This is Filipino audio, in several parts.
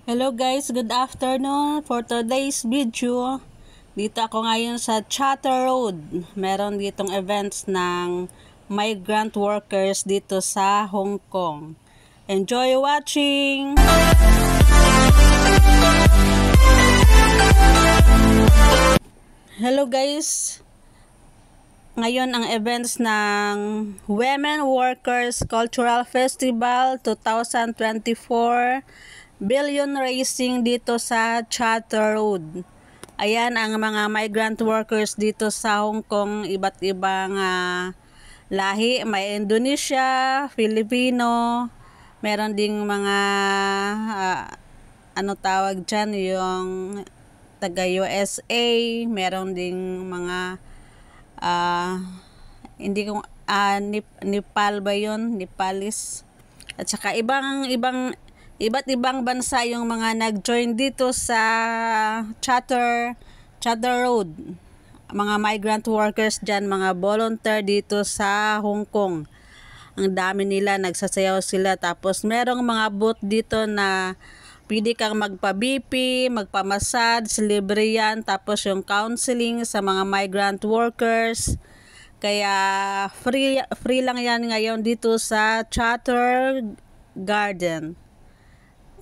Hello guys, good afternoon. For today's video, dito ako ngayon sa Chatter Road. Meron ditong events ng migrant workers dito sa Hong Kong. Enjoy watching! Hello guys! Ngayon ang events ng Women Workers Cultural Festival 2024 Billion Racing dito sa Chatter Road. Ayan ang mga migrant workers dito sa Hong Kong, iba't ibang lahi. May Indonesia, Filipino, meron ding mga ano tawag dyan, yung taga USA, meron ding mga hindi ko Nepal ba yun? Nepalis. At saka iba't ibang bansa yung mga nag-join dito sa Chatter Road. Mga migrant workers dyan, mga volunteer dito sa Hong Kong. Ang dami nila, nagsasayaw sila. Tapos merong mga booth dito na pwede kang magpa-BP, magpa-massage, libre yan. Tapos yung counseling sa mga migrant workers. Kaya free lang yan ngayon dito sa Chatter Garden.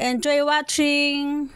Enjoy watching!